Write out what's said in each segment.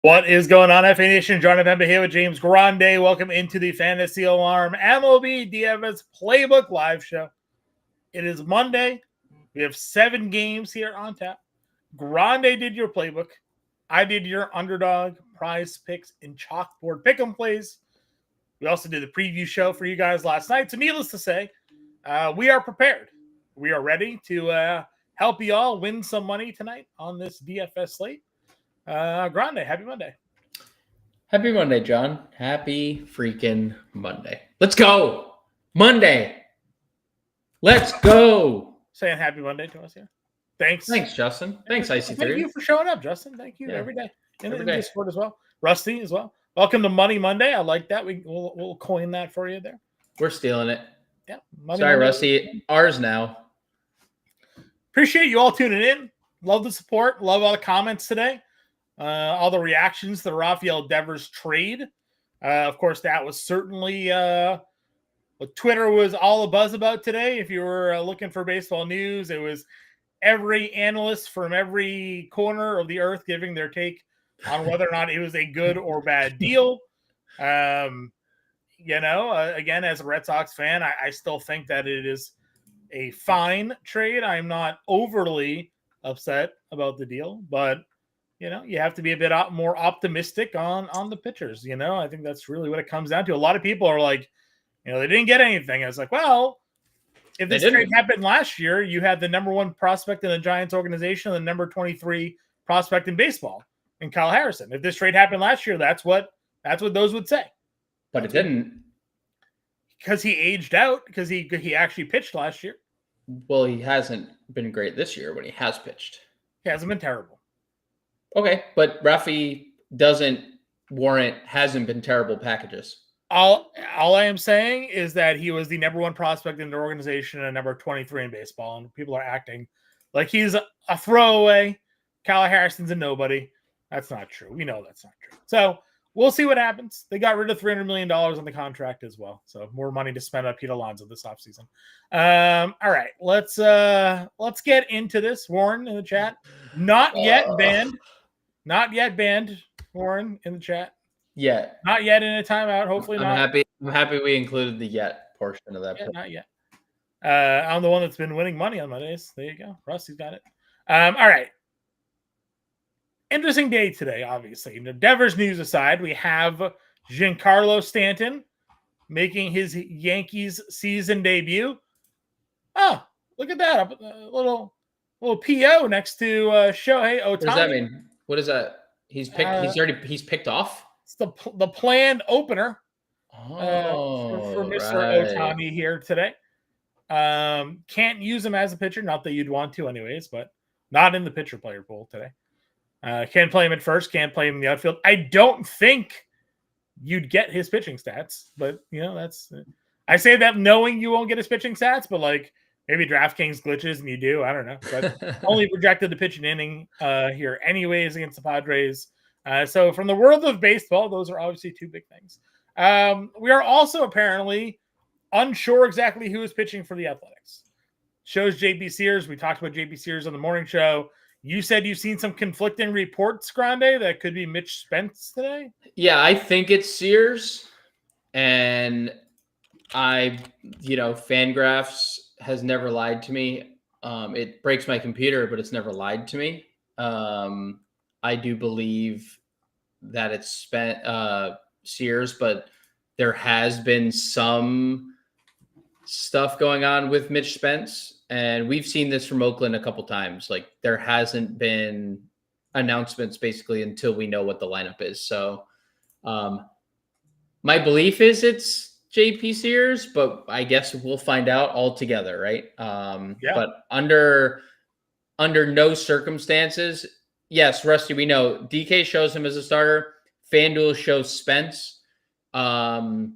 What is going on, FA Nation? John Pemba here with James Grande. Welcome into the Fantasy Alarm MLB DFS Playbook live show. It is Monday. We have 7 games here on tap. Grande did your playbook. I did your underdog, prize picks, and chalkboard pick'em plays. We also did the preview show for you guys last night. So needless to say, we are prepared. We are ready to help you all win some money tonight on this DFS slate. Grande, happy Monday. Happy Monday, John. Happy freaking Monday. Let's go. Monday. Let's go. Saying happy Monday to us here. Thanks, Justin. Thanks, IC3. Thank you for showing up, Justin. Thank you every day. In Every day. Discord as well. Rusty as well. Welcome to Money Monday. I like that. We'll coin that for you there. We're stealing it. Yeah. Sorry, Monday. Rusty. Ours now. Appreciate you all tuning in. Love the support. Love all the comments today. All the reactions to the Rafael Devers trade. Of course, that was certainly what Twitter was all abuzz about today. If you were looking for baseball news, it was every analyst from every corner of the earth giving their take on whether or not it was a good or bad deal. Again, as a Red Sox fan, I still think that it is a fine trade. I'm not overly upset about the deal, but you have to be a bit more optimistic on the pitchers. I think that's really what it comes down to. A lot of people are like, they didn't get anything. I was like, well, if this trade happened last year, you had the number 1 prospect in the Giants organization, and the number 23 prospect in baseball, in Kyle Harrison. If this trade happened last year, that's what those would say. But it didn't, because he aged out. Because he actually pitched last year. Well, he hasn't been great this year when he has pitched. He hasn't been terrible. Okay, but Rafi hasn't been terrible packages. All I am saying is that he was the number 1 prospect in the organization and number 23 in baseball, and people are acting like he's a throwaway. Kyle Harrison's a nobody. That's not true. We know that's not true. So we'll see what happens. They got rid of $300 million on the contract as well, so more money to spend on Pete Alonso this offseason. All right, let's get into this. Warren in the chat, not yet banned, Warren in the chat. Yet. Not yet in a timeout. Hopefully not. I'm happy we included the yet portion of that. Yeah, not yet. I'm the one that's been winning money on Mondays. There you go. Rusty's got it. All right. Interesting day today, obviously. Devers news aside, we have Giancarlo Stanton making his Yankees season debut. Oh, look at that. A little PO next to Shohei Ohtani. What does that mean? What is that? He's picked. He's picked off. It's the planned opener for Mr. Ohtani here today. Can't use him as a pitcher. Not that you'd want to, anyways, but not in the pitcher player pool today. Can't play him at first. Can't play him in the outfield. I don't think you'd get his pitching stats, but that's. I say that knowing you won't get his pitching stats, but like. Maybe DraftKings glitches and you do. I don't know. But only projected to pitch an inning here anyways against the Padres. So from the world of baseball, those are obviously 2 big things. We are also apparently unsure exactly who is pitching for the Athletics. Shows JP Sears. We talked about JP Sears on the morning show. You said you've seen some conflicting reports, Grande, that could be Mitch Spence today? Yeah, I think it's Sears. And Fangraphs has never lied to me. It breaks my computer, but it's never lied to me. I do believe that it's Sears, but there has been some stuff going on with Mitch Spence, and we've seen this from Oakland a couple times. Like there hasn't been announcements basically until we know what the lineup is. So my belief is it's JP Sears, but I guess we'll find out all together, right? But under no circumstances, yes, Rusty, we know DK shows him as a starter. FanDuel shows Spence. Fangraphs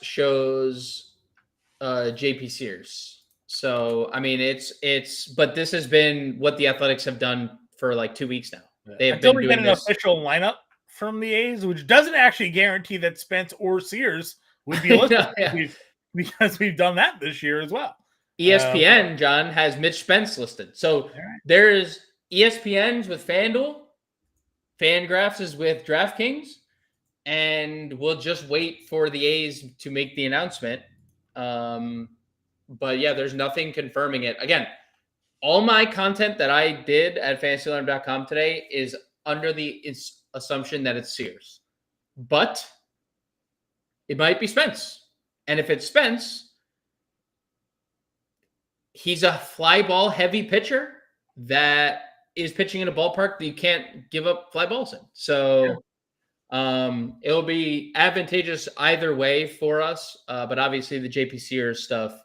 shows JP Sears. So I mean, but this has been what the Athletics have done for like 2 weeks now. They have Until been we doing get an this. official lineup from the A's, which doesn't actually guarantee that Spence or Sears would be listed because we've done that this year as well. ESPN, John, has Mitch Spence listed. So there's ESPN's with FanDuel Fangraphs is with DraftKings, and we'll just wait for the A's to make the announcement. But yeah, there's nothing confirming it. Again, all my content that I did at fantasyalarm.com today is under the assumption that it's Sears. But it might be Spence. And if it's Spence, he's a fly ball heavy pitcher that is pitching in a ballpark that you can't give up fly balls in. So it'll be advantageous either way for us. But obviously the JP Sears stuff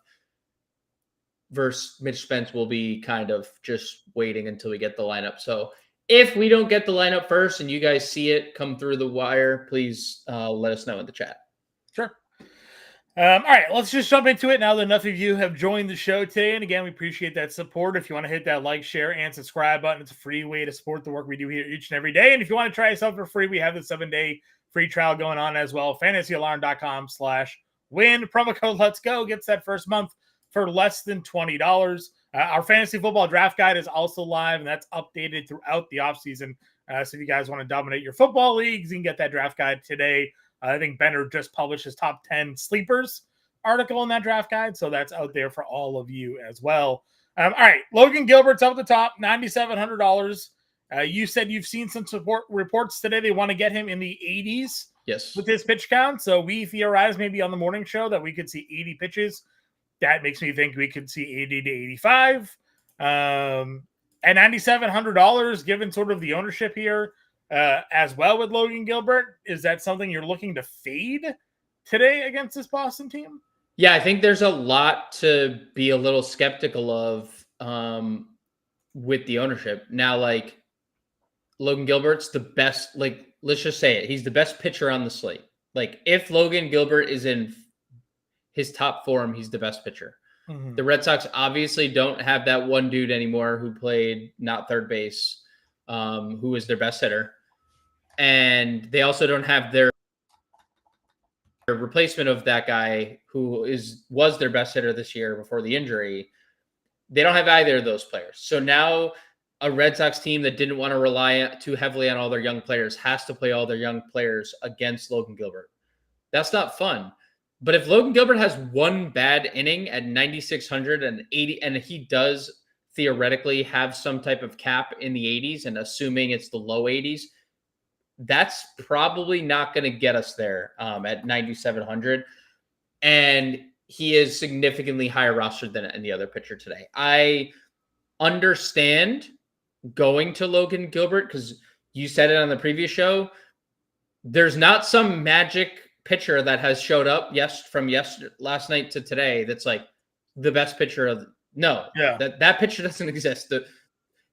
versus Mitch Spence will be kind of just waiting until we get the lineup. So if we don't get the lineup first and you guys see it come through the wire, please let us know in the chat. Sure. All right, let's just jump into it now that enough of you have joined the show today. And again, we appreciate that support. If you want to hit that like, share, and subscribe button, it's a free way to support the work we do here each and every day. And if you want to try yourself for free, we have the 7-day free trial going on as well. fantasyalarm.com/win. Promo code Let's Go gets that first month for less than $20. Our fantasy football draft guide is also live, and that's updated throughout the offseason. So if you guys want to dominate your football leagues, you can get that draft guide today. I think Benner just published his top 10 sleepers article in that draft guide, so that's out there for all of you as well. All right, Logan Gilbert's up at the top, $9,700. You said you've seen some support reports today. They want to get him in the 80s with his pitch count. So we theorized maybe on the morning show that we could see 80 pitches. That makes me think we could see 80 to 85. At $9,700, given sort of the ownership here, as well with Logan Gilbert, is that something you're looking to fade today against this Boston team? Yeah, I think there's a lot to be a little skeptical of with the ownership. Now, like, Logan Gilbert's the best, like, let's just say it. He's the best pitcher on the slate. Like, if Logan Gilbert is in his top form, he's the best pitcher. Mm-hmm. The Red Sox obviously don't have that one dude anymore who played not third base, who was their best hitter. And they also don't have their replacement of that guy who was their best hitter this year before the injury. They don't have either of those players. So now a Red Sox team that didn't want to rely too heavily on all their young players has to play all their young players against Logan Gilbert. That's not fun. But if Logan Gilbert has one bad inning at 9,600 and 80, and he does theoretically have some type of cap in the 80s, and assuming it's the low 80s, that's probably not going to get us there at 9,700. And he is significantly higher rostered than any other pitcher today. I understand going to Logan Gilbert because you said it on the previous show. There's not some magic pitcher that has showed up last night to today that's like the best pitcher of that pitcher doesn't exist.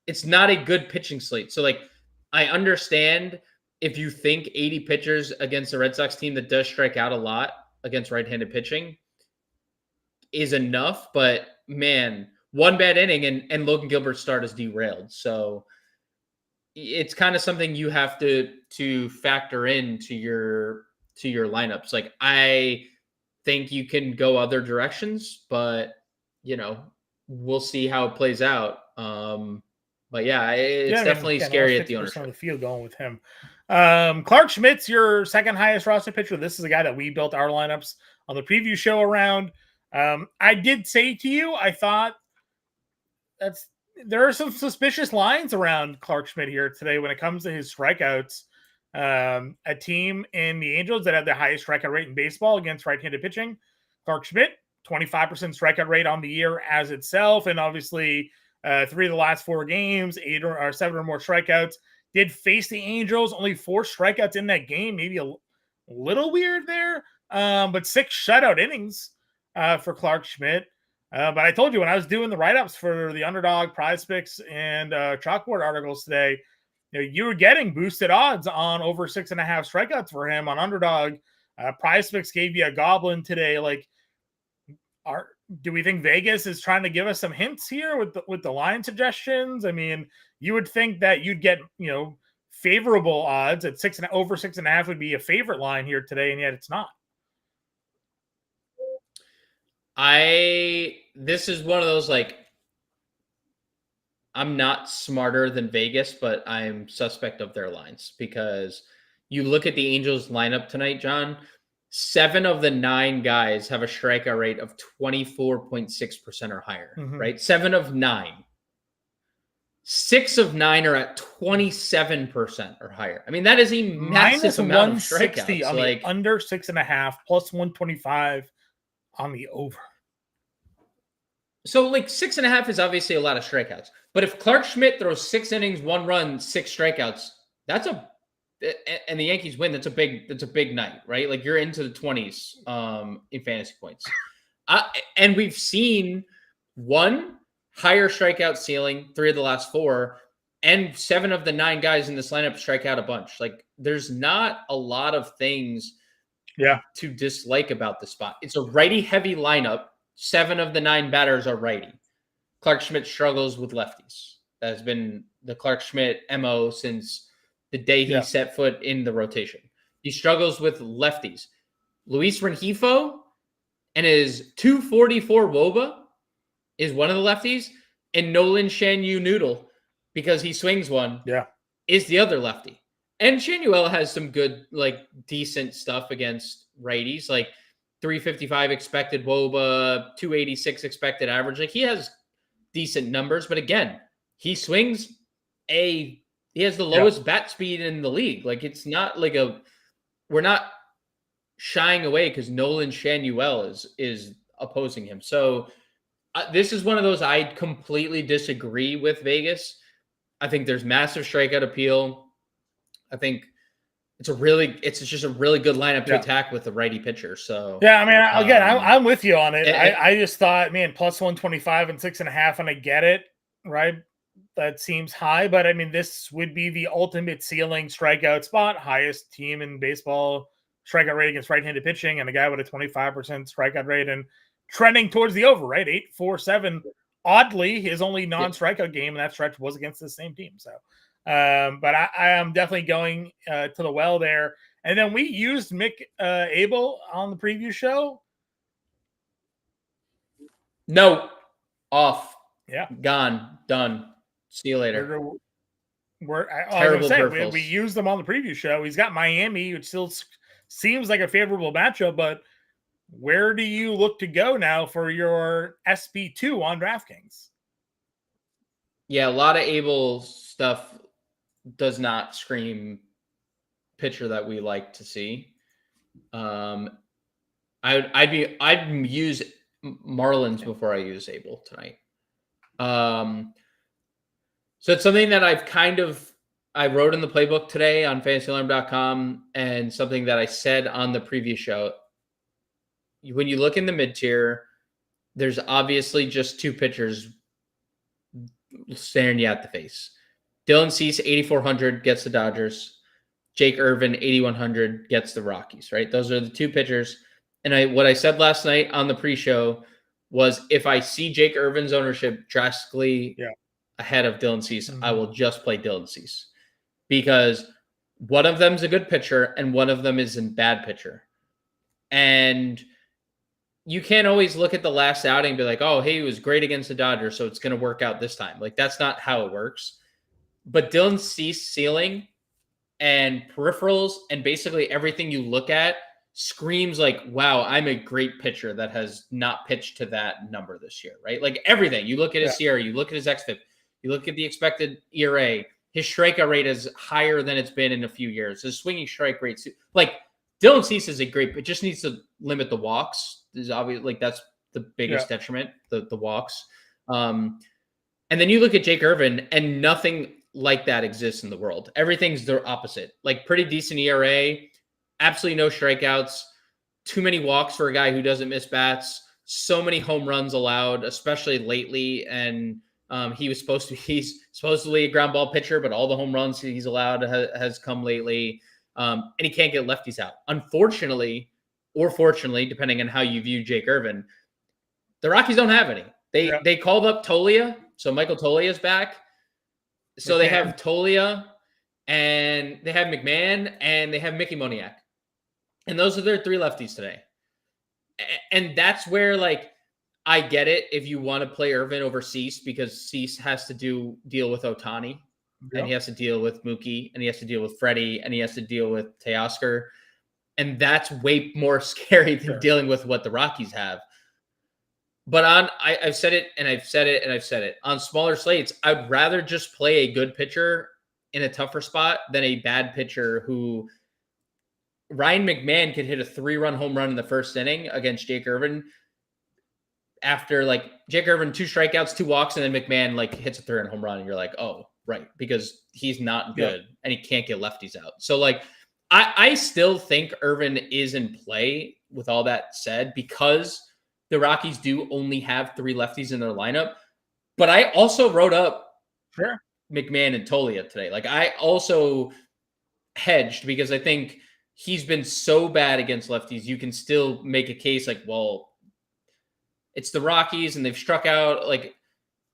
It's not a good pitching slate. So like I understand if you think 80 pitchers against a Red Sox team that does strike out a lot against right-handed pitching is enough, but man, one bad inning and Logan Gilbert's start is derailed. So it's kind of something you have to factor into your lineups. Like I think you can go other directions, but we'll see how it plays out. But yeah, it's definitely scary at the ownership. On the field going with him. Clark Schmidt's your second highest roster pitcher. This is a guy that we built our lineups on the preview show around. I did say to you, I thought there are some suspicious lines around Clark Schmidt here today when it comes to his strikeouts. A team in the Angels that have the highest strikeout rate in baseball against right-handed pitching. Clark Schmidt, 25% strikeout rate on the year as itself, and obviously 3 of the last 4 games, 7 or more strikeouts. Did face the Angels, only 4 strikeouts in that game, maybe a little weird there, but 6 shutout innings for Clark Schmidt. But I told you when I was doing the write-ups for the Underdog, Prize Picks, and Chalkboard articles today, you were getting boosted odds on over 6.5 strikeouts for him on Underdog. Prize Picks gave you a goblin today. Like, do we think Vegas is trying to give us some hints here with the line suggestions? I mean, you would think that you'd get favorable odds at over 6.5 would be a favorite line here today, and yet it's not. This is one of those, like, I'm not smarter than Vegas, but I'm suspect of their lines because you look at the Angels lineup tonight, John. 7 of the 9 guys have a strikeout rate of 24.6% or higher, right? 7 of 9. 6 of 9 are at 27% or higher. I mean, that is a massive amount of strikeouts. On the under 6.5, plus 125 on the over. So, like, 6.5 is obviously a lot of strikeouts. But if Clark Schmidt throws 6 innings, 1 run, 6 strikeouts, and the Yankees win, that's a big night, right? Like, you're into the 20s in fantasy points. And we've seen 1 higher strikeout ceiling, 3 of the last 4, and 7 of the 9 guys in this lineup strike out a bunch. Like, there's not a lot of things to dislike about the spot. It's a righty-heavy lineup. 7 of the 9 batters are righty. Clark Schmidt struggles with lefties. That has been the Clark Schmidt MO since the day he set foot in the rotation. He struggles with lefties. Luis Rengifo and his 244 WOBA is one of the lefties, and Nolan Shanyu Noodle, because he swings one, is the other lefty. And Shanuel has some good, like, decent stuff against righties, like 355 expected WOBA, 286 expected average. Like, he has decent numbers, but again, he swings he has the lowest bat speed in the league. Like, it's not like we're not shying away because Nolan Shanuel is opposing him. So this is one of those I completely disagree with Vegas. I think there's massive strikeout appeal. I think it's just a really good lineup to attack with a righty pitcher. So I mean, again, I'm with you on it. I just thought, man, plus 125 and 6.5, and I get it, right? That seems high, but I mean, this would be the ultimate ceiling strikeout spot, highest team in baseball strikeout rate against right-handed pitching, and a guy with a 25% strikeout rate and trending towards the over, right? 8.47. Oddly, his only non-strikeout game in that stretch was against the same team. So, but I am definitely going to the well there. And then we used Mick Abel on the preview show. No, off. Gone. Done. See you later. We used him on the preview show. He's got Miami, which still seems like a favorable matchup, but where do you look to go now for your SP2 on DraftKings? Yeah, a lot of Abel stuff does not scream pitcher that we like to see. I'd use Marlins before I use Abel tonight. So it's something that I wrote in the playbook today on fantasyalarm.com, and something that I said on the previous show. When you look in the mid-tier, there's obviously just 2 pitchers staring you at the face. Dylan Cease, 8,400, gets the Dodgers. Jake Irvin, 8,100, gets the Rockies, right? Those are the 2 pitchers. And what I said last night on the pre-show was, if I see Jake Irvin's ownership drastically ahead of Dylan Cease, I will just play Dylan Cease, because one of them's a good pitcher and one of them is a bad pitcher. And you can't always look at the last outing and be like, oh, hey, he was great against the Dodgers, so it's going to work out this time. Like, that's not how it works. But Dylan Cease ceiling and peripherals and basically everything you look at screams like, wow, I'm a great pitcher that has not pitched to that number this year, right? Like, everything. You look at his Sierra, you look at his xFIP, you look at the expected ERA, his strikeout rate is higher than it's been in a few years. His swinging strike rate, like, Dylan Cease is a great, but just needs to limit the walks. Is obvious, like, that's the biggest detriment, the walks. And then you look at Jake Irvin, and nothing like that exists in the world. Everything's the opposite. Like, pretty decent ERA, absolutely no strikeouts, too many walks for a guy who doesn't miss bats, so many home runs allowed, especially lately. And he's supposedly a ground ball pitcher, but all the home runs he's allowed has come lately. And he can't get lefties out. Unfortunately, or fortunately, depending on how you view Jake Irvin, the Rockies don't have any. They called up Tolia, so Michael Tolia is back. So they have Tolia, and they have McMahon, and they have Mickey Moniak. And those are their 3 lefties today. And that's where, like, I get it if you want to play Irvin over Cease, because Cease has to deal with Ohtani, and he has to deal with Mookie, and he has to deal with Freddie, and he has to deal with Teoscar. And that's way more scary than dealing with what the Rockies have. But I've said it, and I've said it, and I've said it. On smaller slates, I'd rather just play a good pitcher in a tougher spot than a bad pitcher who Ryan McMahon could hit a 3-run home run in the first inning against Jake Irvin. After Jake Irvin, 2 strikeouts, 2 walks, and then McMahon hits a 3-run home run, and you're like, oh, right, because he's not good and he can't get lefties out. So I still think Irvin is in play with all that said, because the Rockies do only have 3 lefties in their lineup. But I also wrote up McMahon and Tolia today. I also hedged, because I think he's been so bad against lefties. You can still make a case well, it's the Rockies and they've struck out.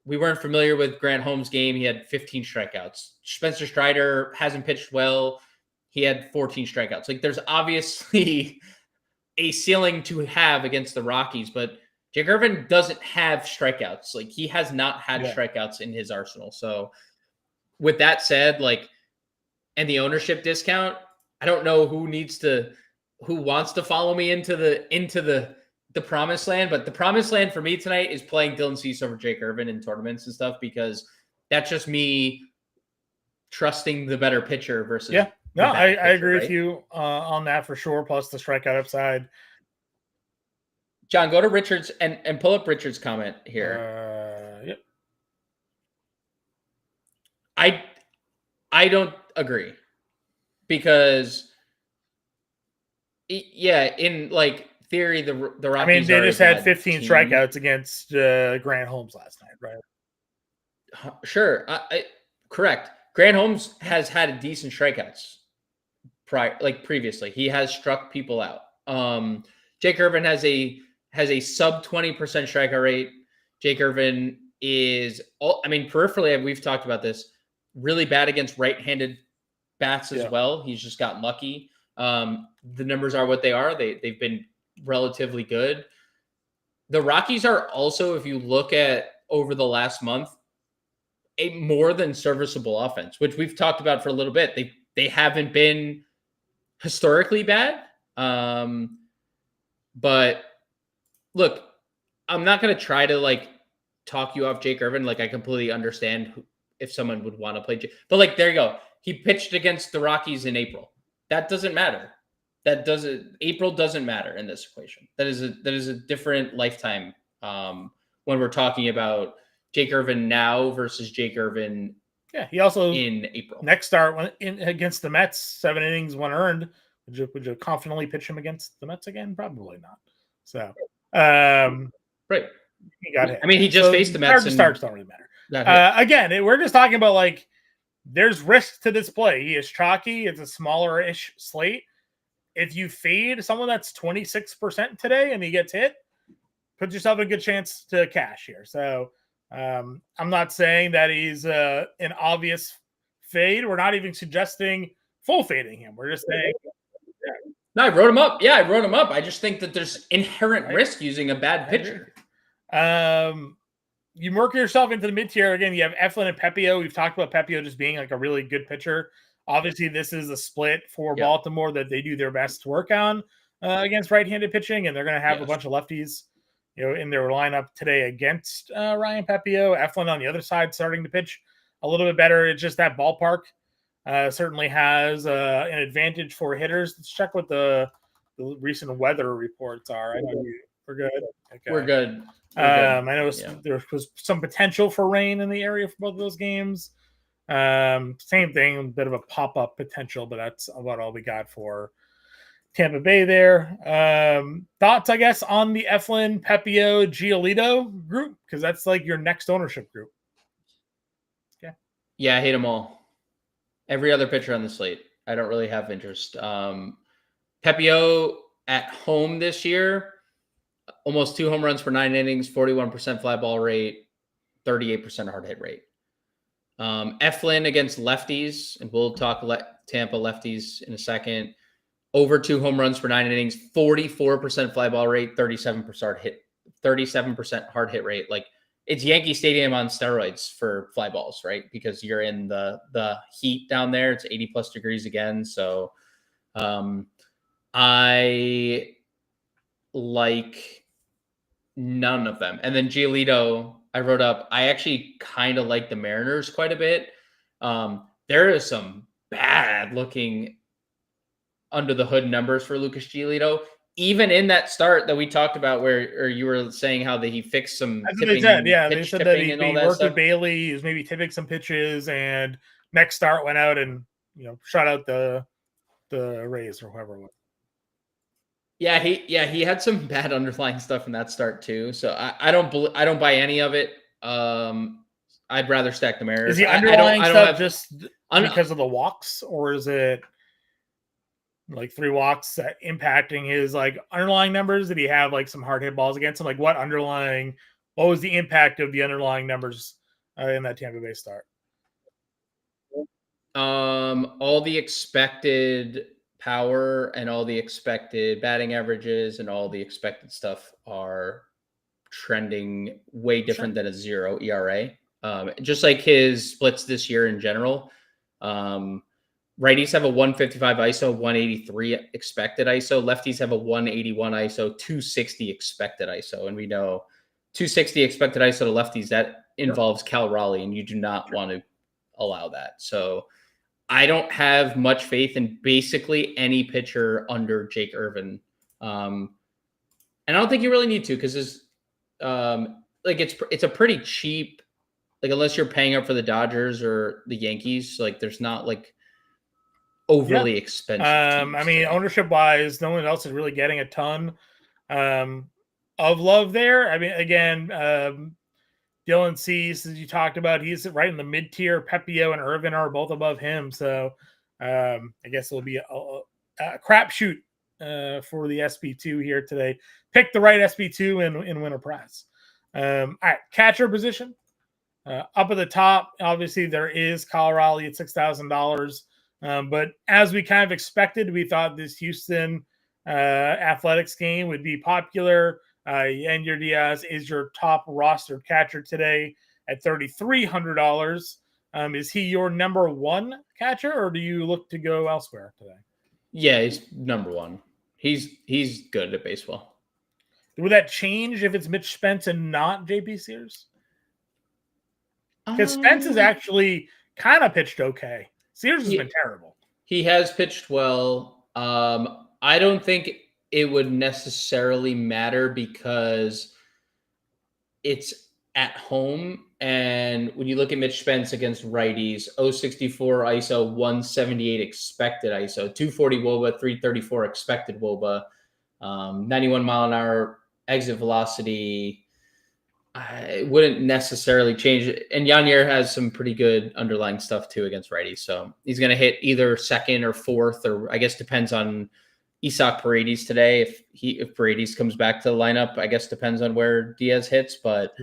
We weren't familiar with Grant Holmes' game. He had 15 strikeouts. Spencer Strider hasn't pitched well. He had 14 strikeouts. There's obviously a ceiling to have against the Rockies, but Jake Irvin doesn't have strikeouts. He has not had strikeouts in his arsenal. So with that said, and the ownership discount, I don't know who wants to follow me into the promised land, but the promised land for me tonight is playing Dylan Cease over Jake Irvin in tournaments and stuff, because that's just me trusting the better pitcher versus. Yeah, no, I agree with you on that for sure. Plus the strikeout upside. John, go to Richards and pull up Richards' comment here. Yep. I don't agree, because in theory, the Rockies. I mean, they just had 15 strikeouts against Grant Holmes last night, right? Sure, correct. Grant Holmes has had decent strikeouts previously. He has struck people out. Jake Irvin has a sub 20% strikeout rate. Jake Irvin is, peripherally, we've talked about this, really bad against right-handed bats as well. He's just gotten lucky. The numbers are what they are. They've been relatively good. The Rockies are also, if you look at over the last month, a more than serviceable offense, which we've talked about for a little bit. They haven't been historically bad. But look, I'm not going to try to talk you off Jake Irvin. I completely understand if someone would want to play Jake, but there you go. He pitched against the Rockies in April. That doesn't matter. April doesn't matter in this equation. That is a different lifetime. When we're talking about Jake Irvin now versus Jake Irvin. Yeah. He also in April. Next start against the Mets, 7 innings, 1 earned. Would you confidently pitch him against the Mets again? Probably not. So, right. He got hit. He just faced the Mets. Starts don't really matter. Again, we're just talking about there's risk to this play. He is chalky. It's a smaller-ish slate. If you fade someone that's 26% today and he gets hit, put yourself a good chance to cash here. So I'm not saying that he's an obvious fade. We're not even suggesting full fading him. We're just saying. No, I wrote him up. Yeah, I wrote him up. I just think that there's inherent risk using a bad pitcher. You work yourself into the mid-tier. Again, you have Eflin and Pepio. We've talked about Pepio just being a really good pitcher. Obviously, this is a split for Baltimore that they do their best to work on against right-handed pitching, and they're going to have a bunch of lefties, in their lineup today against Ryan Pepio. Eflin on the other side starting to pitch a little bit better. It's just that ballpark certainly has an advantage for hitters. Let's check what the recent weather reports are. I know we're good. Okay. We're good. I know there was some potential for rain in the area for both of those games. Same thing, a bit of a pop-up potential, but that's about all we got for Tampa Bay there. Thoughts, I guess, on the Eflin, Pepio, Giolito group? Because that's your next ownership group. Okay. Yeah, I hate them all. Every other pitcher on the slate, I don't really have interest. Pepio at home this year, almost 2 home runs for 9 innings, 41% fly ball rate, 38% hard hit rate. Eflin against lefties, and we'll talk Tampa lefties in a second. Over 2 home runs for 9 innings, 44% fly ball rate, 37% 37% hard hit rate. Like, it's Yankee Stadium on steroids for fly balls, right? Because you're in the heat down there. It's 80 plus degrees again. So I like none of them. And then Giolito, I wrote up, I actually kind of like the Mariners quite a bit. There is some bad looking under the hood numbers for Lucas Giolito. Even in that start that we talked about, where you were saying how he fixed some That's tipping, what they said. Yeah, they pitch said that tipping, and all he that worked stuff. with Bailey. He was maybe tipping some pitches, and next start went out and shut out the Rays or whoever it was. Yeah, he had some bad underlying stuff in that start too. So I don't buy any of it. I'd rather stack the Mariners. Is the underlying I don't stuff have, just because of the walks, or is it like 3 walks impacting his like underlying numbers? Did he have like some hard hit balls against him? Like what was the impact of the underlying numbers in that Tampa Bay start? All the expected power and all the expected batting averages and all the expected stuff are trending way different than a 0 ERA. Just like his splits this year in general. Righties have a 155 ISO, 183 expected ISO. Lefties have a 181 ISO, 260 expected ISO. And we know 260 expected ISO to lefties, that involves Cal Raleigh, and you do not want to allow that. So I don't have much faith in basically any pitcher under Jake Irvin. And I don't think you really need to, because it's a pretty cheap, like, unless you're paying up for the Dodgers or the Yankees, like there's not like overly expensive. I mean, ownership wise, no one else is really getting a ton of love there. I mean, again, Dylan Cease, as you talked about, he's right in the mid tier. Pepio and Irvin are both above him, so I guess it'll be a crapshoot for the SP2 here today. Pick the right SP2 and win a prize. All right, catcher position. Up at the top, obviously there is Kyle Raleigh at $6,000. But as we kind of expected, we thought this Houston Athletics game would be popular. Yandy Diaz is your top rostered catcher today at $3,300. Is he your number one catcher, or do you look to go elsewhere today? Yeah, he's number one. He's good at baseball. Would that change if it's Mitch Spence and not JP Sears? Because Spence has actually kind of pitched okay. Sears has been terrible. He has pitched well. I don't think it would necessarily matter because it's at home. And when you look at Mitch Spence against righties, 064 ISO, 178 expected ISO, 240 WOBA, 334 expected WOBA, 91 mile an hour exit velocity. It wouldn't necessarily change it. And Yanyer has some pretty good underlying stuff too against righties. So he's going to hit either second or fourth, or I guess depends on Isaac Paredes today. If Paredes comes back to the lineup, I guess depends on where Diaz hits, but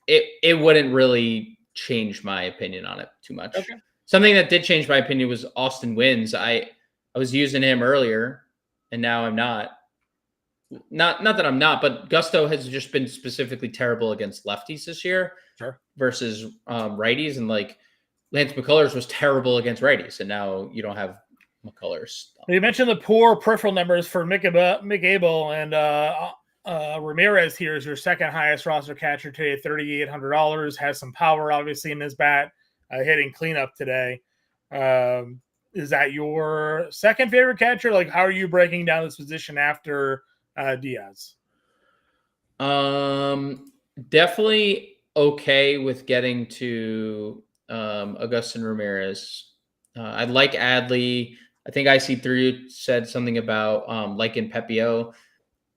it wouldn't really change my opinion on it too much. Okay. Something that did change my opinion was Austin Wynns. I was using him earlier and now I'm not. Not that I'm not, but Gusto has just been specifically terrible against lefties this year versus righties. And like Lance McCullers was terrible against righties. And now you don't have McCullers. You mentioned the poor peripheral numbers for Mick Abel, and Ramirez here is your second highest roster catcher today at $3,800. Has some power, obviously, in his bat, hitting cleanup today. Is that your second favorite catcher? Like, how are you breaking down this position after Diaz? Definitely okay with getting to Agustin Ramirez. I like Adley. I think IC3 said something about liking Pepio.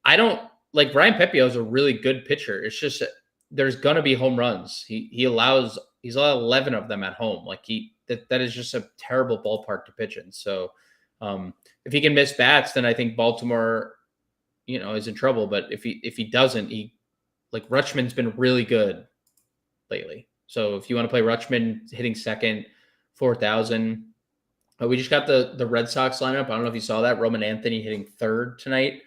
I don't like Ryan Pepio is a really good pitcher. It's just there's gonna be home runs. He's allowed 11 of them at home. Like that is just a terrible ballpark to pitch in. So if he can miss bats, then I think Baltimore, is in trouble. But if he doesn't, Rutschman's been really good lately. So if you want to play Rutschman hitting second, 4,000. We just got the Red Sox lineup. I don't know if you saw that. Roman Anthony hitting third tonight.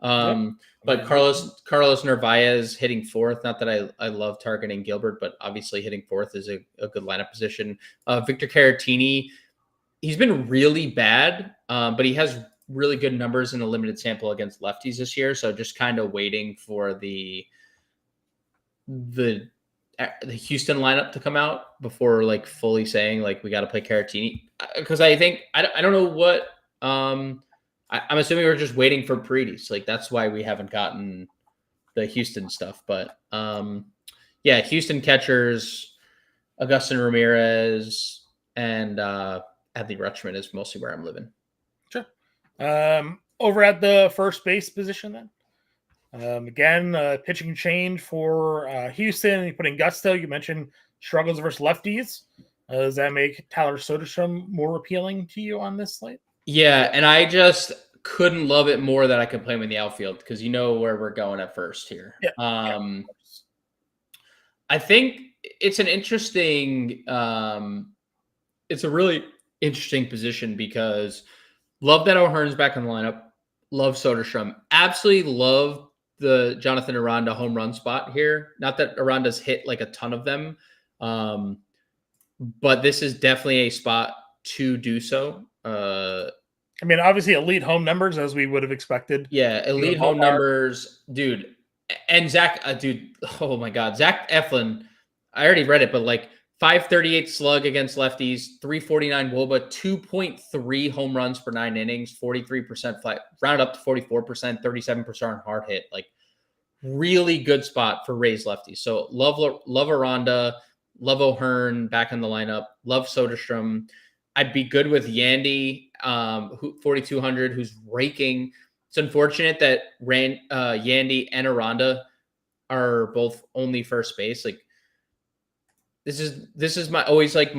But Carlos Narvaez hitting fourth. Not that I love targeting Gilbert, but obviously hitting fourth is a good lineup position. Victor Caratini, he's been really bad, but he has really good numbers in a limited sample against lefties this year. So just kind of waiting for the Houston lineup to come out before like fully saying like we got to play Caratini, because I think I don't know what I'm assuming we're just waiting for Paredes. Like that's why we haven't gotten the Houston stuff. But yeah, Houston catchers, Augustin Ramirez and Adley Rutschman is mostly where I'm living. Sure. Over at the first base position then. Again, pitching change for Houston. You put in Gusto. You mentioned struggles versus lefties. Does that make Tyler Soderstrom more appealing to you on this slate? Yeah, and I just couldn't love it more that I could play him in the outfield because you know where we're going at first here. Yeah, I think it's an interesting it's a really interesting position because love that O'Hearn's back in the lineup. Love Soderstrom. Absolutely love the Jonathan Aranda home run spot here. Not that Aranda's hit like a ton of them, but this is definitely a spot to do so. I mean, obviously elite home numbers as we would have expected. Yeah, elite home numbers, dude. And Zach, dude, oh my God. Zach Eflin, I already read it, but like 538 slug against lefties, 349 WOBA, 2.3 home runs per 9 innings, 43% flat, round up to 44%, 37% on hard hit. Like really good spot for Rays lefties. So love Aranda, love O'Hearn back in the lineup, love Soderstrom. I'd be good with Yandy, 4,200, who's raking. It's unfortunate that Yandy and Aranda are both only first base. Like this is my always like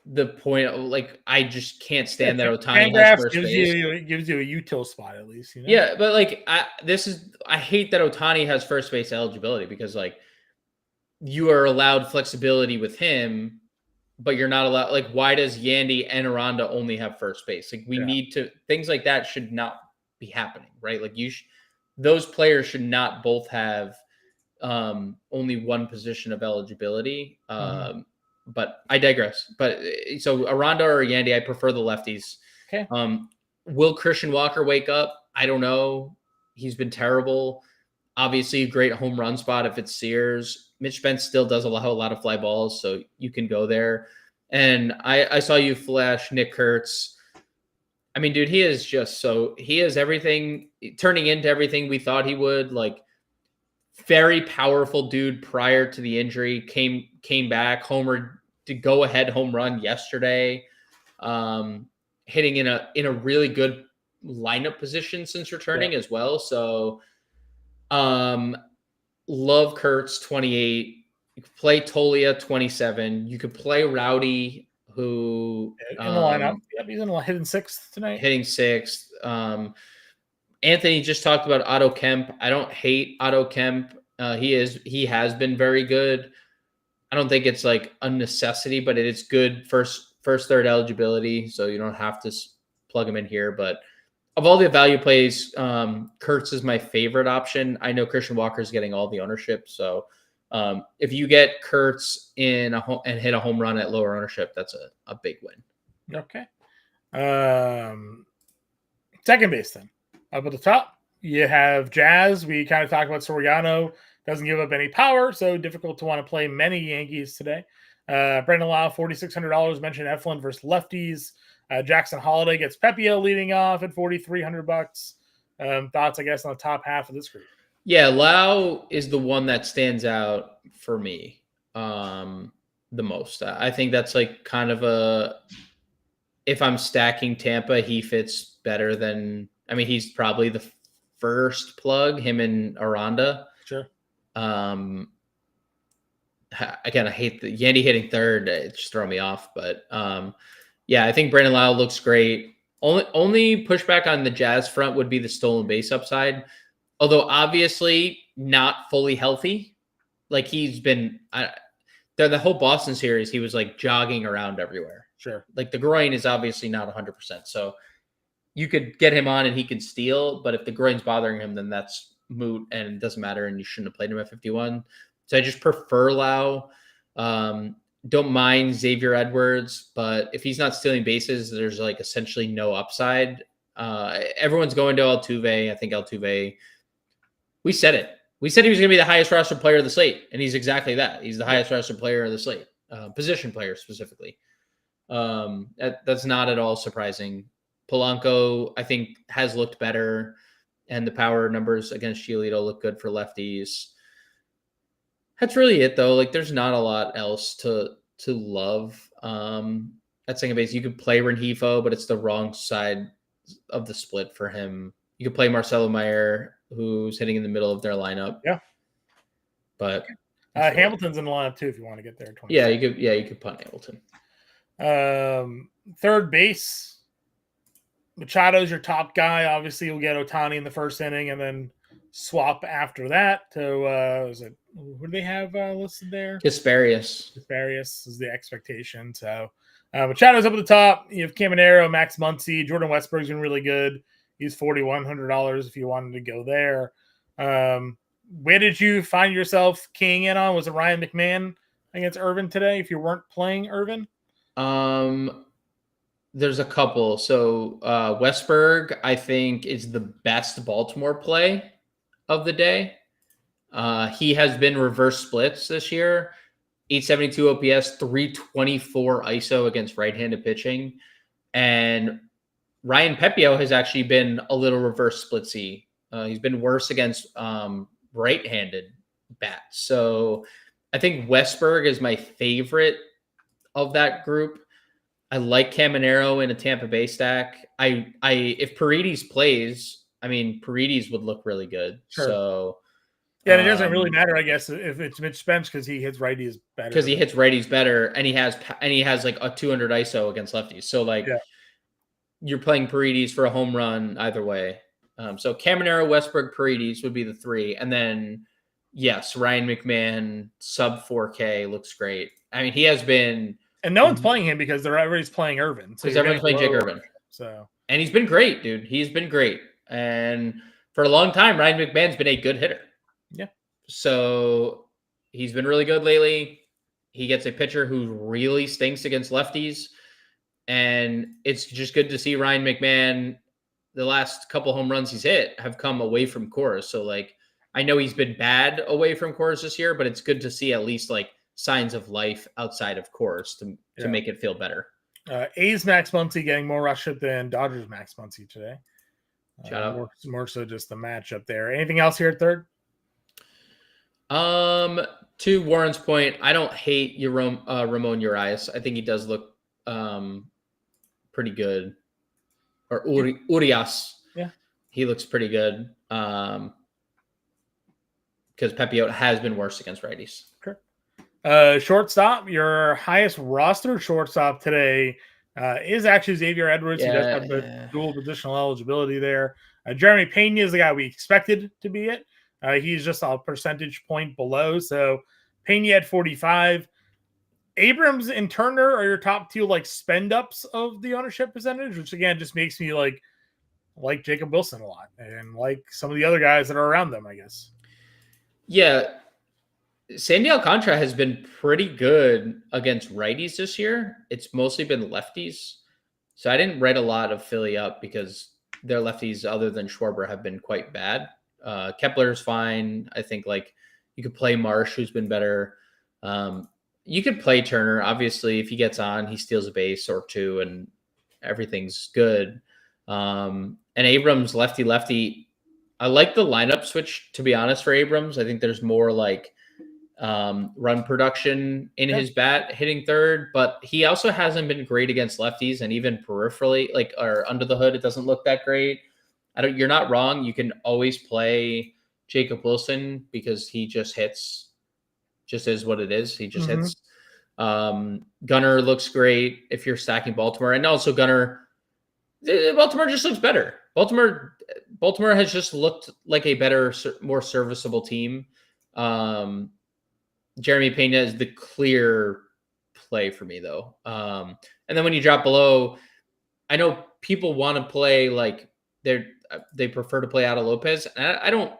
the point of, like I just can't stand that Ohtani has first base. Gives you a util spot at least. You know? Yeah, but like I hate that Ohtani has first base eligibility because like you are allowed flexibility with him. But you're not allowed, like, why does Yandy and Aranda only have first base? Like, we need to, things like that should not be happening, right? Like, those players should not both have only one position of eligibility. But I digress. But so Aranda or Yandy, I prefer the lefties. Okay. Will Christian Walker wake up? I don't know. He's been terrible. Obviously, a great home run spot if it's Sears. Mitch Spence still does allow a lot of fly balls, so you can go there. And I saw you flash Nick Kurtz. I mean, dude, he is everything, turning into everything we thought he would. Like, very powerful dude prior to the injury. Came back, homered to go ahead home run yesterday. Hitting in a really good lineup position since returning as well. So, love Kurtz 28. You could play Tolia 27. You could play Rowdy, who in the lineup. Yep, he's hitting sixth tonight. Hitting sixth. Anthony just talked about Otto Kemp. I don't hate Otto Kemp. He has been very good. I don't think it's like a necessity, but it is good first third eligibility, so you don't have to plug him in here. But of all the value plays, Kurtz is my favorite option. I know Christian Walker is getting all the ownership, so if you get Kurtz and hit a home run at lower ownership, that's a big win. Okay. Second base then. Up at the top, you have Jazz. We kind of talked about Soriano. Doesn't give up any power, so difficult to want to play many Yankees today. Brendan Lau, $4,600. Mentioned Eflin versus lefties. Jackson Holiday gets Pepia leading off at $4,300. Thoughts, I guess, on the top half of this group? Yeah, Lau is the one that stands out for me the most. I think that's like kind of if I'm stacking Tampa, he fits better than, I mean, he's probably the first plug, him and Aranda. Sure. Again, I hate the Yandy hitting third. It just throw me off, but yeah, I think Brandon Lau looks great. Only pushback on the Jazz front would be the stolen base upside. Although obviously not fully healthy. Like he's been the whole Boston series, he was like jogging around everywhere. Sure. Like the groin is obviously not 100%. So you could get him on and he can steal, but if the groin's bothering him, then that's moot and it doesn't matter, and you shouldn't have played him at 51. So I just prefer Lau. Don't mind Xavier Edwards, but if he's not stealing bases, there's like essentially no upside. Everyone's going to Altuve. I think Altuve, we said it. We said he was going to be the highest roster player of the slate, and he's exactly that. He's the highest roster player of the slate, position player specifically. That's not at all surprising. Polanco, I think, has looked better, and the power numbers against Giolito look good for lefties. That's really it, though. Like, there's not a lot else to love. At second base, you could play Rengifo, but it's the wrong side of the split for him. You could play Marcelo Meyer, who's hitting in the middle of their lineup. Yeah, but Hamilton's in the lineup too if you want to get there. Yeah, you could punt Hamilton. Third base, Machado's your top guy. Obviously, you'll get Ohtani in the first inning, and then swap after that to who do they have listed there? Kasparius is the expectation. So Machado's up at the top. You have Caminero, Max Muncy, Jordan Westburg's been really good. He's $4,100 if you wanted to go there. Where did you find yourself keying in on? Was it Ryan McMahon against Irvin today? If you weren't playing Irvin, there's a couple. So Westburg, I think, is the best Baltimore play of the day. He has been reverse splits this year. 872 OPS, 324 ISO against right-handed pitching. And Ryan Pepio has actually been a little reverse splitsy. He's been worse against right-handed bats. So I think Westburg is my favorite of that group. I like Caminero in a Tampa Bay stack. If Paredes plays, Paredes would look really good. Sure. So yeah, it doesn't really matter, I guess, if it's Mitch Spence because he hits righties better. Because he hits righties better, and he has like a 200 ISO against lefties. So you're playing Paredes for a home run either way. So Caminero, Westburg, Paredes would be the three, and then yes, Ryan McMahon sub 4K looks great. He has been, and no one's playing him because everybody's playing Irvin. Because everyone's playing Jake Irvin. And he's been great, dude. He's been great, and for a long time, Ryan McMahon's been a good hitter. Yeah. So he's been really good lately. He gets a pitcher who really stinks against lefties. And it's just good to see Ryan McMahon, the last couple home runs he's hit have come away from Coors. So I know he's been bad away from Coors this year, but it's good to see at least signs of life outside of Coors to make it feel better. A's Max Muncy getting more rush hit than Dodgers Max Muncy today. Shout out. More so just the matchup there. Anything else here at third? To Warren's point, I don't hate Ramon Urias. I think he does look pretty good. Or Urias. Yeah. He looks pretty good. Because Pepio has been worse against righties. Sure. Shortstop, your highest roster shortstop today is actually Xavier Edwards. He does have the dual positional eligibility there. Jeremy Pena is the guy we expected to be it. He's just a percentage point below. So Pena at 45. Abrams and Turner are your top two spend ups of the ownership percentage, which again just makes me like Jacob Wilson a lot and like some of the other guys that are around them, I guess. Yeah. Sandy Alcantara has been pretty good against righties this year. It's mostly been lefties. So I didn't write a lot of Philly up because their lefties other than Schwarber have been quite bad. Kepler's fine. I think you could play Marsh, who's been better. You could play Turner. Obviously, if he gets on, he steals a base or two and everything's good. And Abrams, lefty. I like the lineup switch, to be honest, for Abrams. I think there's more run production in his bat hitting third, but he also hasn't been great against lefties, and even peripherally, or under the hood, it doesn't look that great. You're not wrong. You can always play Jacob Wilson because he just hits, just is what it is. He just hits. Gunnar looks great if you're stacking Baltimore, and also Baltimore just looks better. Baltimore has just looked like a better, more serviceable team. Jeremy Pena is the clear play for me, though. And then when you drop below, I know people want to play like they prefer to play out of Lopez. And I don't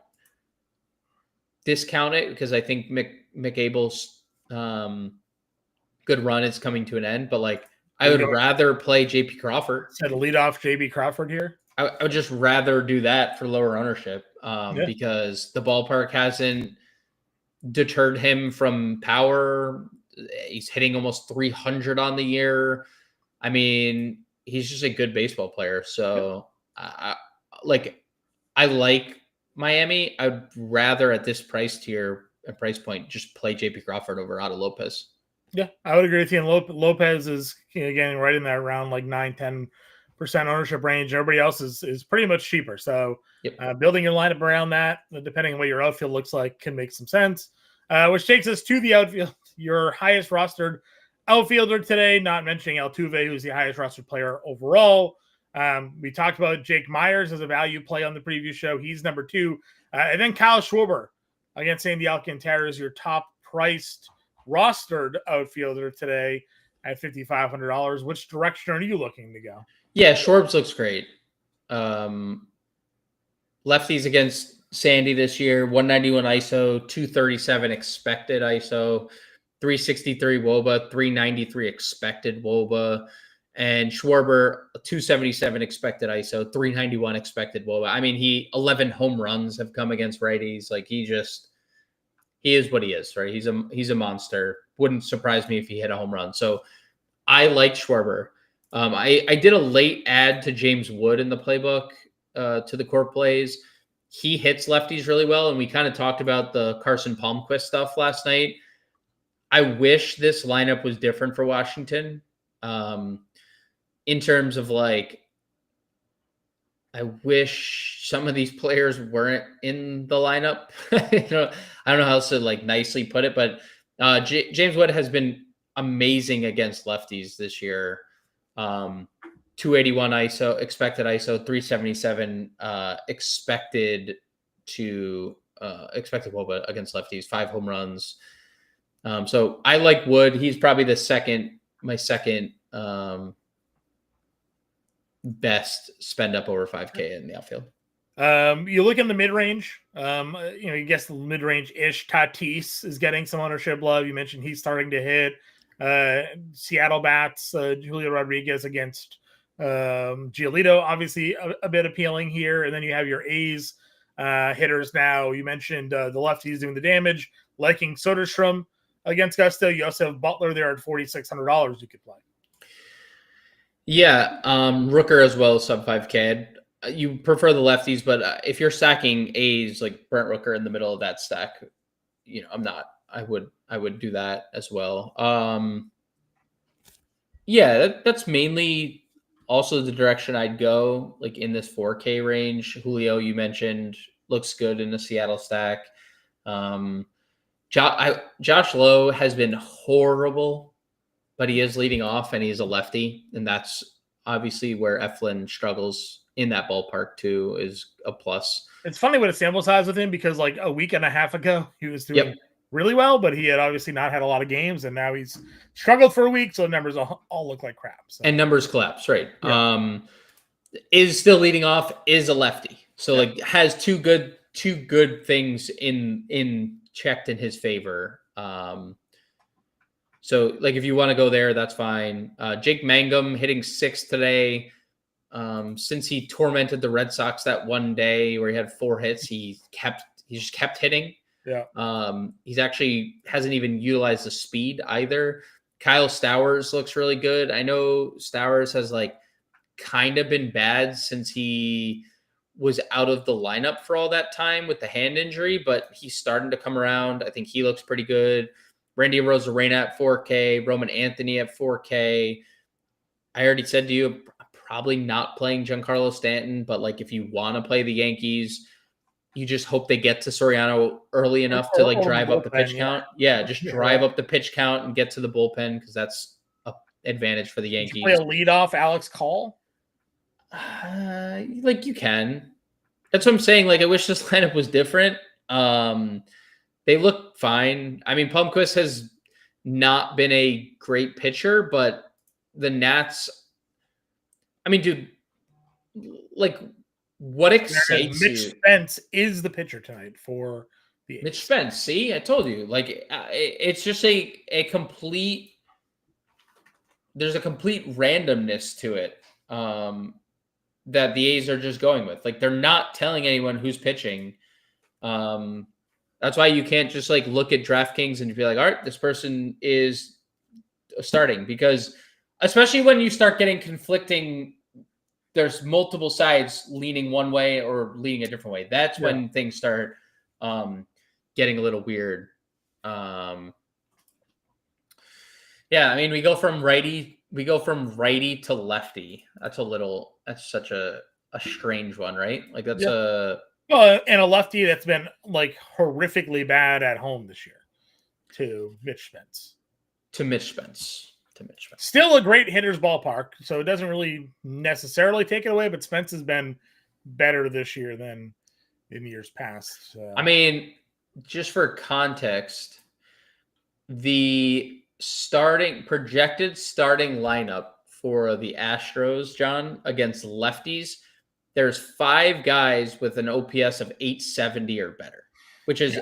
discount it because I think McAble's good run is coming to an end. But like I would rather play JP Crawford. Set a lead off JB Crawford here. I would just rather do that for lower ownership because the ballpark hasn't deterred him from power. He's hitting almost 300 on the year. I mean, he's just a good baseball player. So I like Miami. I'd rather at this price tier and price point just play JP Crawford over Otto Lopez. Yeah, I would agree with you. And Lopez is getting right in that around like 9-10% ownership range. Everybody else is pretty much cheaper. So building your lineup around that, depending on what your outfield looks like, can make some sense. Which takes us to the outfield. Your highest rostered outfielder today, not mentioning Altuve, who's the highest rostered player overall. We talked about Jake Myers as a value play on the previous show. He's number 2. And then Kyle Schwarber against Sandy Alcantara is your top priced rostered outfielder today at $5,500. Which direction are you looking to go? Yeah, Schwarbs looks great. Lefties against Sandy this year, 191 ISO, 237 expected ISO, 363 WOBA, 393 expected WOBA, and Schwarber 277 expected ISO, 391 expected WOBA. I mean, 11 home runs have come against righties. Like he is what he is, right? He's a monster. Wouldn't surprise me if he hit a home run. So I like Schwarber. I did a late add to James Wood in the playbook to the core plays. He hits lefties really well, and we kind of talked about the Carson Palmquist stuff last night. I wish this lineup was different for Washington in terms of like, I wish some of these players weren't in the lineup. I don't know how else to like nicely put it, but James Wood has been amazing against lefties this year. 281 ISO, expected ISO, 377 expected WOBA against lefties, 5 home runs. So I like Wood. He's probably my second best spend up over 5K in the outfield. You look in the mid-range, you guess the mid-range-ish. Tatis is getting some ownership love. You mentioned he's starting to hit. Seattle bats, Julio Rodriguez against Giolito, obviously a bit appealing here. And then you have your A's hitters now. You mentioned the lefties doing the damage, liking Soderstrom against Gusto. You also have Butler there at $4,600 you could play. Yeah, Rooker as well, sub 5K. You prefer the lefties, but if you're stacking A's like Brent Rooker in the middle of that stack, I'm not. I would do that as well. That's mainly also the direction I'd go, like in this 4K range. Julio, you mentioned, looks good in the Seattle stack. Josh Lowe has been horrible, but he is leading off and he's a lefty. And that's obviously where Eflin struggles in that ballpark too, is a plus. It's funny what a sample size with him, because like a week and a half ago, he was doing really well, but he had obviously not had a lot of games, and now he's struggled for a week, so the numbers all look like crap. So. And numbers collapse, right? Yeah. Is still leading off, is a lefty, so like has two good things in checked in his favor. So like if you want to go there, that's fine. Jake Mangum hitting 6th today. Since he tormented the Red Sox that one day where he had 4 hits, he just kept hitting. Yeah. He's actually hasn't even utilized the speed either. Kyle Stowers looks really good. I know Stowers has like kind of been bad since he was out of the lineup for all that time with the hand injury, but he's starting to come around. I think he looks pretty good. Randy Arozarena at 4K, Roman Anthony at 4K. I already said to you, probably not playing Giancarlo Stanton, but like if you want to play the Yankees, you just hope they get to Soriano early enough to like drive up the pitch count. Yeah, just drive up the pitch count and get to the bullpen, because that's an advantage for the Yankees. Play a leadoff Alex Call? Like you can. That's what I'm saying. Like I wish this lineup was different. They look fine. I mean, Palmquist has not been a great pitcher, but the Nats, I mean, dude, like what excites Mitch you? Spence is the pitcher tonight for the Mitch A's. Spence. See, I told you. Like it's just a complete. There's a complete randomness to it that the A's are just going with. Like they're not telling anyone who's pitching. That's why you can't just like look at DraftKings and be like, all right, this person is starting, because especially when you start getting conflicting, there's multiple sides leaning one way or leaning a different way. That's when things start getting a little weird. Yeah, I mean, we go from righty to lefty. That's such a strange one, right? Like that's and a lefty that's been like horrifically bad at home this year to Mitch Spence. Still a great hitter's ballpark, so it doesn't really necessarily take it away, but Spence has been better this year than in years past. So. I mean, just for context, the projected starting lineup for the Astros, John, against lefties, there's 5 guys with an OPS of 870 or better, which is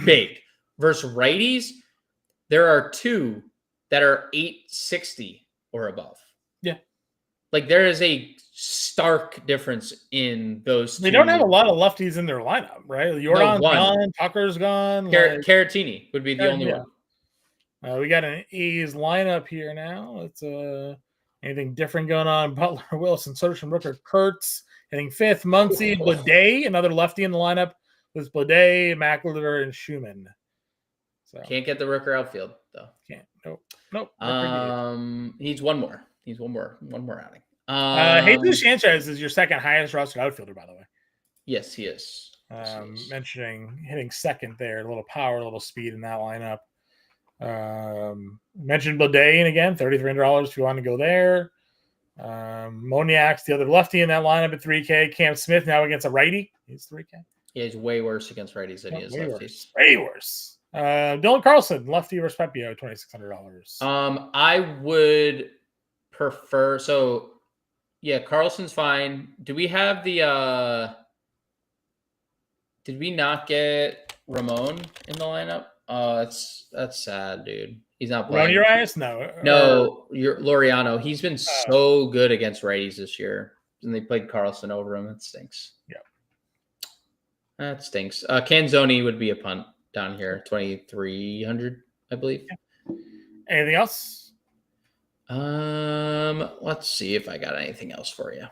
big. Versus righties, there are 2 that are 860 or above. Yeah. Like there is a stark difference in those two. They don't have a lot of lefties in their lineup, right? Jordan's gone, Tucker's gone. Caratini would be the only one. We got an A's lineup here now. It's anything different going on? Butler, Wilson, Soderstrom, Rooker, Kurtz hitting 5th. Muncy, Bleday, another lefty in the lineup with Bleday, McAllister, and Schumann. So can't get the Rooker outfield though. Can't. Nope. He's one more outing. Jesus Sanchez is your second highest rostered outfielder, by the way. Yes, he is. Mentioning hitting 2nd there, a little power, a little speed in that lineup. Mentioned Bleday again, $3,300 if you want to go there. Moniak's the other lefty in that lineup at $3K. Cam Smith now against a righty. He's $3K. Yeah, he's way worse against righties than he is lefties. Way worse. Dylan Carlson, lefty versus Pepio, $2,600. I would prefer. So, yeah, Carlson's fine. Do we have the? Did we not get Ramon in the lineup? That's sad, dude. He's not playing. Urias? No, Laureano. He's been so good against righties this year, and they played Carlson over him. It stinks. Yeah, that stinks. Canzoni would be a punt down here, 2,300, I believe. Yeah. Anything else? Let's see if I got anything else for you.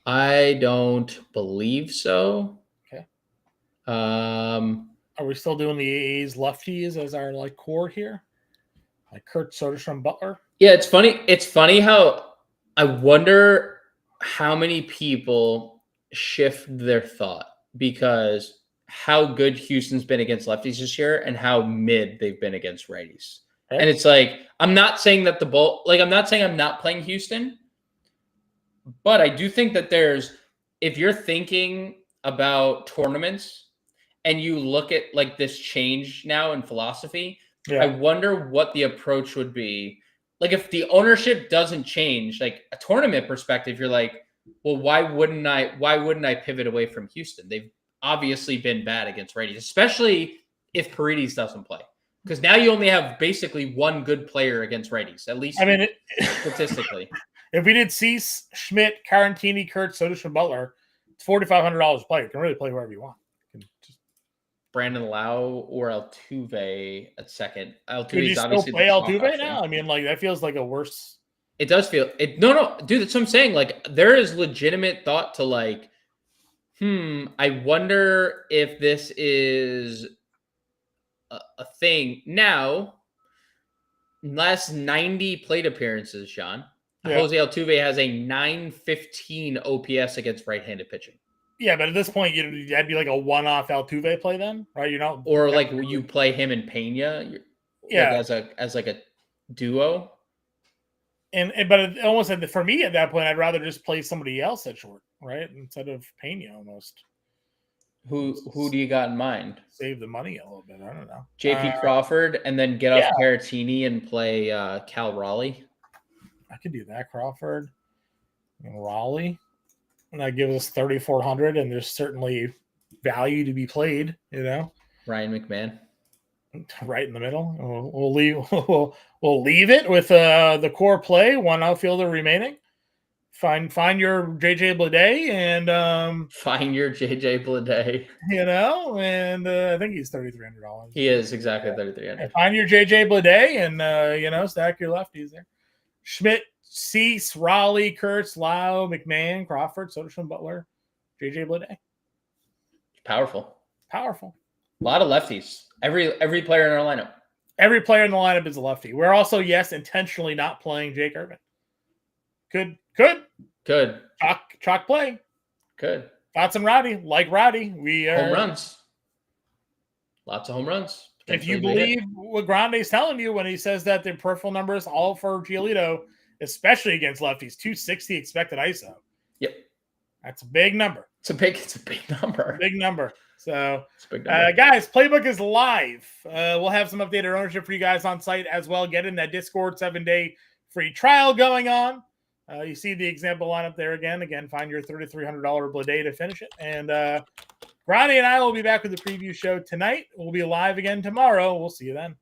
I don't believe so. Okay. Are we still doing the A's lefties as our core here? Like Kurt, Soderstrom, Butler? Yeah, it's funny. It's funny how I wonder how many people shift their thought because how good Houston's been against lefties this year and how mid they've been against righties. Okay. And it's like, I'm not saying that I'm not saying I'm not playing Houston, but I do think that if you're thinking about tournaments and you look at this change now in philosophy, I wonder what the approach would be. Like if the ownership doesn't change, like a tournament perspective, you're like, well, why wouldn't I pivot away from Houston? They've obviously been bad against righties, especially if Paredes doesn't play. Because now you only have basically one good player against righties, at least statistically. If we did Cease, Schmidt, Carantini, Kurtz, Soderstrom, Butler, it's $4,500 a player. You can really play whoever you want. Brandon Lau or Altuve at second. Could you still play Altuve now? I mean, that feels like a worse. It does feel it. No, dude. That's what I'm saying. There is legitimate thought to I wonder if this is a thing now. Last 90 plate appearances, Sean. Yeah. Jose Altuve has a 915 OPS against right-handed pitching. Yeah, but at this point, that'd be like a one-off Altuve play then, right? Or you play him and Pena, as a duo. But it almost for me at that point, I'd rather just play somebody else at short, right, instead of Pena almost. Who do you got in mind? Save the money a little bit. I don't know. JP Crawford, and then get off Caratini and play Cal Raleigh. I could do that, Crawford and Raleigh. And that gives us 3,400, and there's certainly value to be played, Ryan McMahon. right in the middle. We'll leave we'll leave it with the core play, one outfielder remaining. Find your JJ Bleday and Find your JJ Bleday. and I think he's $3,300. He is exactly 3,300. Find your JJ Bleday and stack your lefties there. Schmidt, Cease, Raleigh, Kurtz, Lau, McMahon, Crawford, Soderstrom, Butler, JJ Bleday. Powerful. A lot of lefties. Every player in our lineup. Every player in the lineup is a lefty. We're also, intentionally not playing Jake Irvin. Good. Chalk play. Good. Thoughts on Roddy? Like Roddy, we are home runs. Lots of home runs. If you believe what Grande's telling you when he says that their peripheral numbers all for Giolito, especially against lefties, 260 expected ISO. Yep. That's a big number. It's a big number. Big number. So, big number. Guys, Playbook is live. We'll have some updated ownership for you guys on site as well. Get in that Discord 7-day free trial going on. You see the example lineup there again. Again, find your $3,300 Bleday to finish it. And Grande and I will be back with the preview show tonight. We'll be live again tomorrow. We'll see you then.